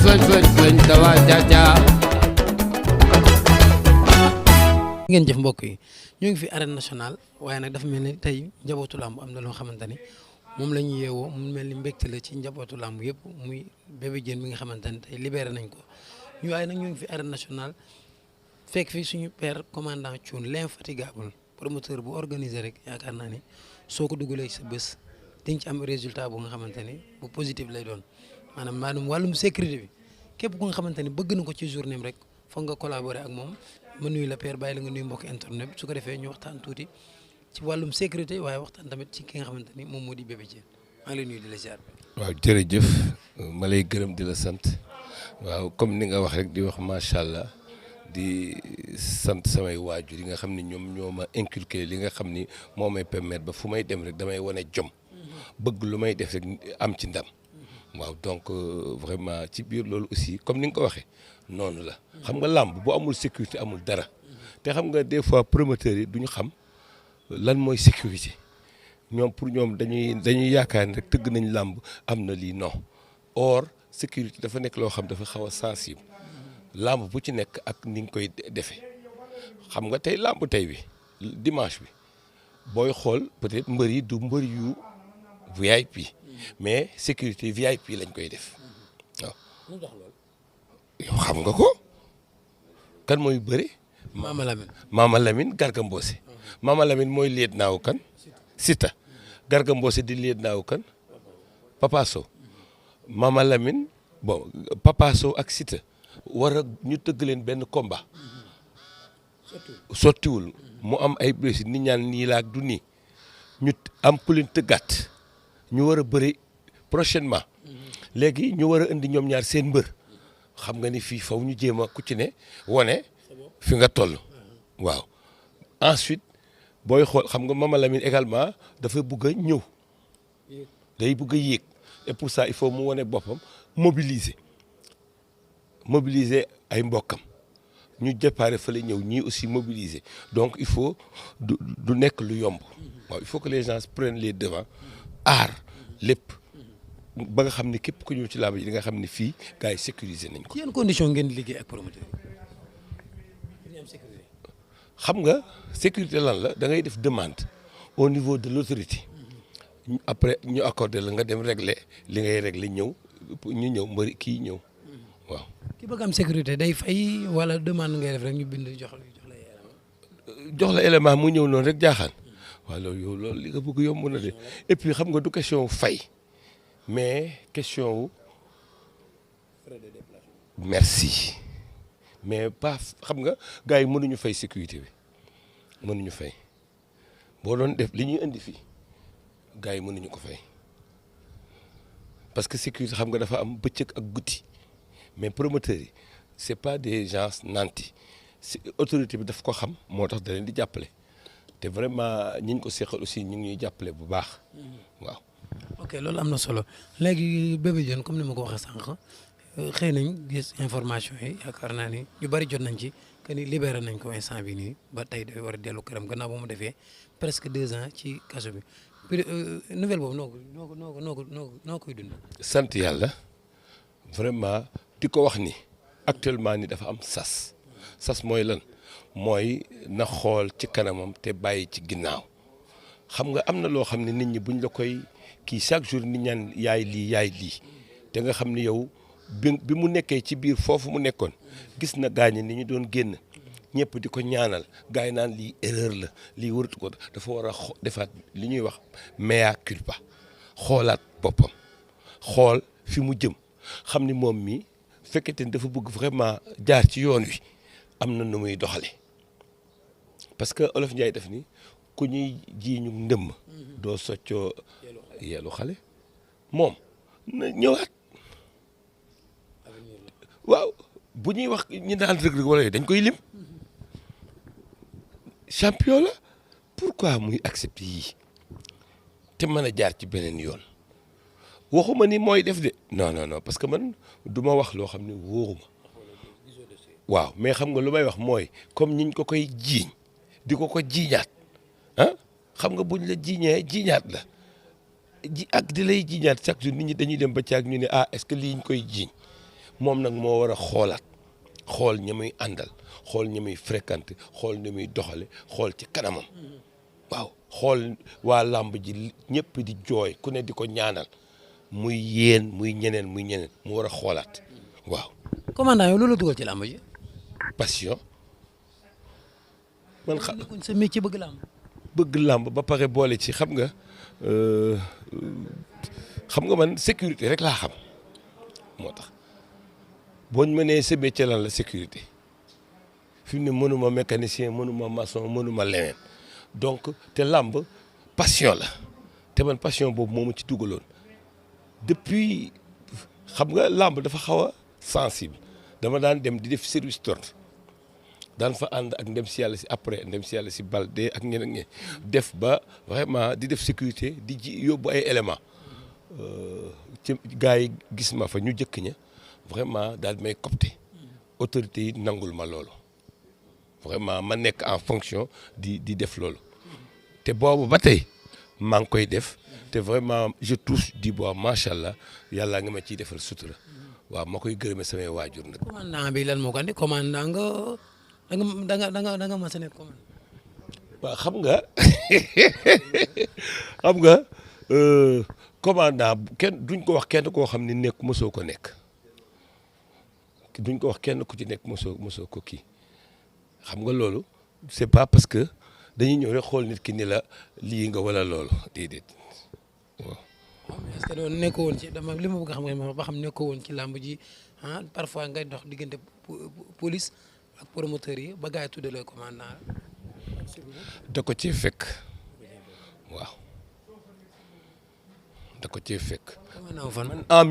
soñ tawa caca. ngeen jëf mbokk yi ñu ngi fi arène nationale waaye nag dafa mel ni tey njabootu làmb am na loo xamante ni moom la ñu yeewoo mu mel ni mbégte la ci njabootu làmb yëpp muy Bébé Diène bi nga xamante ni tey libéré nañ ko ñu waaye nag ñu ngi fi arène nationale fekk fi suñu père commandant Thioune l'infatigable promoteur bu organisé rek yaakaar naa ni soo ko dugalee ci sa bés di nga ci am résultat bu nga xamante ni bu positif lay doon maanaam wàllum sécurité bi képp ku nga xamante ni bëgg na ko ci journée rek foog nga collaborer ak moom ma nuyu la père bàyyi la nga nuyu mbokk internet bi su ko defee ñu waxtaan tuuti ci wàllum sécurité waaye waxtaan tamit ci ki nga xamante ni moom moo di Bébé Diène maa ngi lay nuyu di la ziar. waaw jërëjëf ma lay gërëm di la sant waaw comme ni nga wax rek di wax macha allah di sant samay waajur yi nga xam ni ñoom ñoo ma inculqué li nga xam ni moo may permettre ba fu may dem rek damay wane jom bëgg lu may def rek am ci ndam waaw donc vraiment ci biir loolu aussi comme ni nga ko waxee noonu la xam nga làmb bu amul sécurité amul dara te xam nga des fois promoteurs yi duñu xam lan mooy sécurité ñoom pour ñoom dañuy yaakaar ni rek tëgg nañ làmb am na lii non or sécurité dafa nekk loo xam dafa xaw a sensible làmb bu ci nekk ak ni nga koy defee xam nga tey làmb tey bi dimanche bi booy xool peut-être mbër yi du mbër yu VIP mais sécurité VIP lañ koy def waaw. yow xam nga ko kan mooy bëri. Mama Lamine Garga Mbossé. Mama Lamine mooy liet naaw kan. Sita Garga Mbossé di liet naaw kan. Papa Sow Mama Lamine bon Papa Sow ak Sita war a ñu tëgg leen benn combat. sottiwul mu am ay blessés nit ñaan nii la ak du nii ñu am ku leen tëggaat ñu war a bëri prochainement léegi ñu war a indi ñoom ñaar seen mbër. xam nga ni fii faw ñu jéem a ku ci ne wane fi nga toll waaw ensuite booy xool xam nga Mama Lamine également dafa bëgg a ñëw day bëgg a yéeg et pour ça il faut mu wane boppam mobiliser ay mbokkam ñu déparé fa la ñëw ñii aussi mobiliser donc il faut du nekk lu yomb waaw il faut que les gens prennent les devants aar lépp ba nga xam ne képp ku ñëw ci làmb ji di nga xam ne fii gars yi sécuriser nañ ko. ci yan condition ngeen di liggéey ak promoteur xam nga sécurité lan la da ngay def demande au niveau de l'autorité après ñu accordé la nga dem régler li ngay régler ñëw ñu ñëw mbëri kii ñëw waaw. ki bëgg am sécurité day fay wala demande ngay def rek ñu bind jox la élément. jox la élément mu ñëw noonu rek jaaxaan waaw loolu li nga bëgg yomb na de et puis xam nga du question fay. mais question wu merci mais pas xam nga gars yi mënuñu fay sécurité bi mënuñu fay boo doon def li ñuy indi fii gars yi mënuñu ko fay parce que sécurité xam nga dafa am bëccëg ak guddi mais promoteurs yi c'est pas des gens nantis autorité bi daf ko xam moo tax da leen di jàppale te vraiment ñi ñu ko seqal aussi ñu ngi ñuy jàppale bu baax waaw. ok loolu am na solo léegi Bébé Diène comme ni ma ko waxee sànq xëy nañ gis information yi yaakaar naa ni ñu bari jot nañ ci que ni libéré nañ ko instant bi nii ba tey dafay war a dellu këram gannaaw ba mu defee presque 2 ans ci kaso bi nouvelle boobu noo koy dund. sant yàlla vraiment di ko wax ni actuellement ni dafa am sas mooy lan mooy na xool ci kanamam te bàyyi ci ginnaaw xam nga am na loo xam ne nit ñi buñ la koy. kii chaque jour nit ñaan yaay lii te nga xam ni yow bi mu nekkee ci biir foofu mu nekkoon gis na gaañi ni ñu doon génn ñëpp di ko ñaanal gars yi naan lii erreur la lii waratu ko dafa war a defaat li ñuy wax mea culpa xoolaat boppam xool fi mu jëm xam ni moom mi fekkete ni dafa bëgg vraiment jaar ci yoon wi am na nu muy doxale parce que Olof Njaay def ni ku ñuy jiiñu ndëmm doo soccoo yeelu xale moom na ñëwaat waaw bu ñuy wax ñi daan Reug Reug wala dañ koy lim champion la pourquoi muy accepter yii te mën a jaar ci beneen yoon waxuma ni mooy def de non parce que man du ma wax loo xam ne wóoruma waaw mais xam nga lu may wax mooy comme ñiñ ko koy jiiñ di ko jiiñaat ah xam nga buñ la jiiñaat la ji ak di lay jiiñaat chaque jour nit ñi dañuy dem ba caag ñu ne est-ce que lii ñu koy jiiñ moom nag moo war a xoolaat xool ñi muy àndal xool ñi muy fréquenté xool ni muy doxale xool ci kanamam waaw xool waa làmb ji ñëpp di jooy ku ne di ko ñaanal muy yéen muy ñeneen mu war a xoolaat waaw. commandant yow loolu la dugal ci làmb ji. passion. man nekkoon sa métier bëgg làmb. bëgg làmb ba pare boole ci xam nga man sécurité rek laa xam moo tax boo ñu mënee sa métier lan la sécurité fi mu ne mënuma mécanicien mënuma maçon mënuma leneen donc te làmb passion la te man passion boobu moomu ci dugaloon depuis xam nga làmb dafa xaw a sensible dama daan dem di def service d'ordre daan fa ànd ak ndem si yàlla si après ndem si yàlla si Balde ak ñeneen ñi def ba vraiment di def sécurité di yóbbu ay éléments ci gars yi gis ma fa ñu jëkk ña vraiment daal di may copté autorités yi nangul ma loolu vraiment ma nekk en fonction di def loolu te boobu ba tey maa ngi koy def te vraiment je touche du bois macha allah yàlla nga ma ciy defal sutura waaw ma koy gërëme samay waajur nag. commandant bi lan moo ko andi commandant nga. da nga mas a nekk commandant. waaw xam nga commandant kenn duñ ko wax kenn koo xam ni nekk mosoo ko nekk duñ ko wax kenn ku ci nekk mosoo ko kii xam nga loolu c'est pas parce que dañuy ñëw rek xool nit ki ni la lii nga wala loolu déedéet waaw. est-ce que doon nekkoo woon ci dama li ma bëgg a xam nga ba xam nekkoo woon ci làmb ji parfois ngay dox diggante police. ak promoteur yi ba gars yi tuddee le commandant da ko cee fekk waaw da ko cee fekk. commandant fan. man en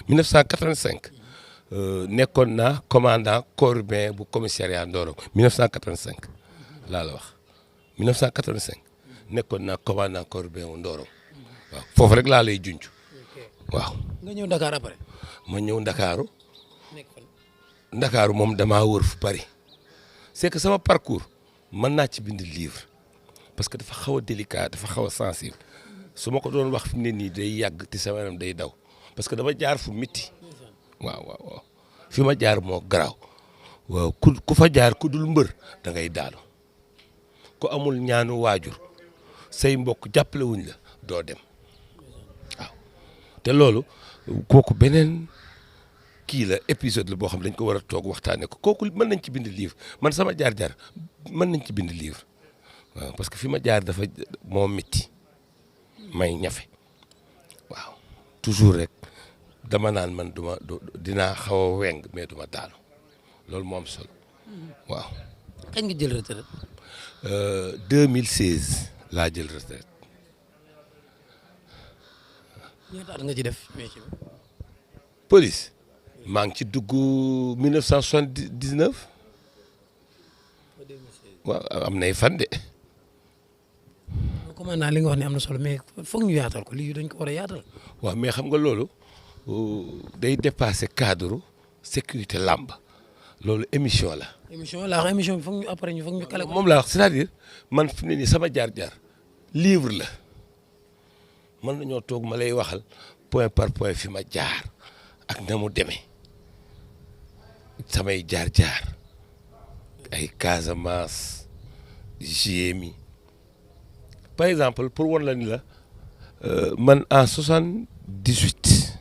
1985 nekkoon naa commandant corps urbain bu commissariat Ndorong 1985 laa la wax 1985 nekkoon naa commandant corps urbain bu Ndorong waaw foofu rek laa lay junj waaw. nga ñëw Dakar après. ma ñëw Ndakaaru moom damaa wër fu bari c'est que sama parcours mën naa ci bind livre parce que dafa xaw a délicat dafa xaw a sensible su ma ko doon wax fi mu ne nii day yàgg te sama yaram day daw parce que dama jaar fu mitti waaw fi ma jaar moo garaaw waaw ku fa jaar ku dul mbër da ngay daanu ku amul ñaanu waajur say mbokk jàppale wuñ la doo dem waaw te loolu kooku beneen kii la épisode la boo xam dañ ko war a toog waxtaanee ko kooku mën nañ ci bind livre man sama jaar-jaar mën nañ ci bind livre waaw parce que fi ma jaar dafa moo métti may ñafe waaw toujours rek dama naan man dinaa xaw a weng mais duma daanu loolu moo am solo waaw. kañ nga jël retraite. 2016 laa jël retraite. ñaata at nga ci def métier bi. police maa ngi ci dugg 1979 waaw am nay fan de. commandant li nga wax ne am na solo mais foog ñu yaatal ko lii dañ ko war a yaatal. waaw mais xam nga loolu day dépasser cadre sécurité làmb loolu émission la. émission la émission bi foog ñu après ñu foog ñu kale ko. moom laa wax c'est-à-dire man fi mu ne nii sama jaar-jaar livre la mën nañoo toog ma lay waxal point par point fi ma jaar ak na mu demee samay jaar-jaar ay Casamance GMI par exemple pour wan la ni la man en 78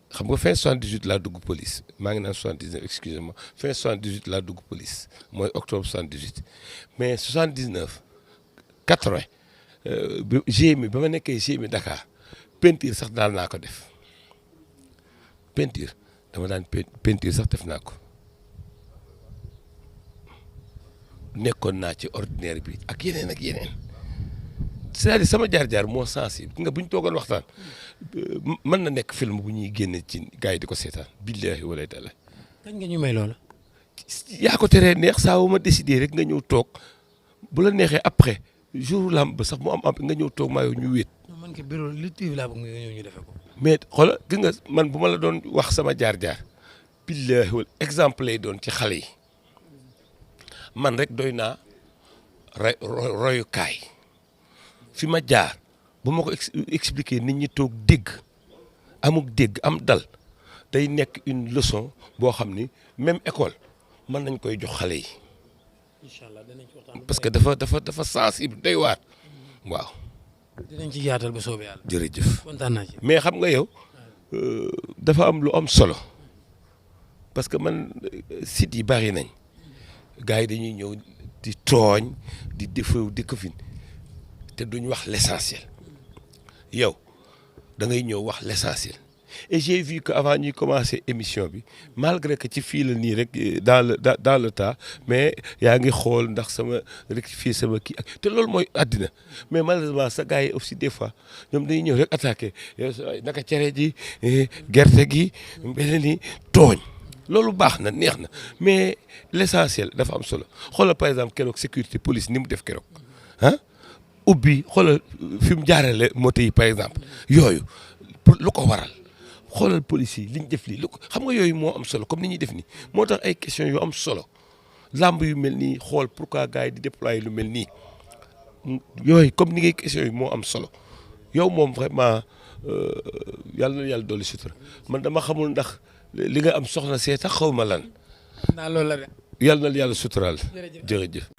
xam nga fin 78 laa dugg police maa ngi naan 79 excusez-moi fin 78 laa dugg police mooy octobre 78 mais 79 80 GMI ba ma nekkee GMI Dakar peinture sax daal naa ko def peinture dama daan peinture sax def naa ko nekkoon naa ci ordinaire bi ak yeneen ak yeneen c'est-à-dire sama jaar-jaar moo sensible nga bu ñu toogoon waxtaan mën na nekk film bu ñuy génne ci gars yi di ko seetaan billahi wala taala. kañ nga ñu may loola. yaa ko teree neex saa wu ma décidé rek nga ñëw toog bu la neexee après jour lamb ba sax mu am nga ñëw toog maa yow ñu wéet. man ki bureau li TV laa bëgg nga ñëw ñu defee ko. mais xoolal gis nga man bu ma la doon wax sama jaar-jaar billahi wala exemple lay doon ci xale yi man rek doy naa royukaay fi ma jaar bu ma ko expliquer nit ñi toog dégg amuk dégg am dal day nekk une leçon boo xam ni même école mën nañ koy jox xale yi. incha allah dinañ ci waxtaan parce que dafa sensible day waar waaw. dinañ ci yaatal ba soobee yàlla. jërëjëf kontaan naa ci. mais xam nga yow dafa am lu am solo parce que man sites yi bari nañ gars yi dañuy ñëw di tooñ di defew di këfin te duñ wax l'essentiel yow da ngay ñëw wax l'essentiel et j'ai vu que avant ñuy commencer émission bi malgré que ci fii la nii rek dans le temps mais yaa ngi xool ndax sama rectifier sama kii ak te loolu mooy àddina mais malheureusement sa gars yi aussi des fois ñoom dañuy ñëw rek attaqué yow naka cere ji gerte gi beneen ni tooñ loolu baax na neex na mais l'essentiel dafa am solo xoolal par exemple keroog sécurité police ni mu def keroog ah ubbi xoolal fi mu jaarale moto yi par exemple yooyu lu ko waral xoolal police yi li ñu def lii lu ko xam nga yooyu moo am solo comme ni ñuy def nii moo tax ay questions yu am solo làmb yu mel nii xool pourquoi gars yi di déployer lu mel nii yooyu comme ni ngay questions yi moo am solo yow moom vraiment yàlla na yàlla dolli sutura man dama xamul ndax li nga am soxna see tax xaw ma lan. naa loolu la de. yàlla na yàlla suturaal. jërëjëf.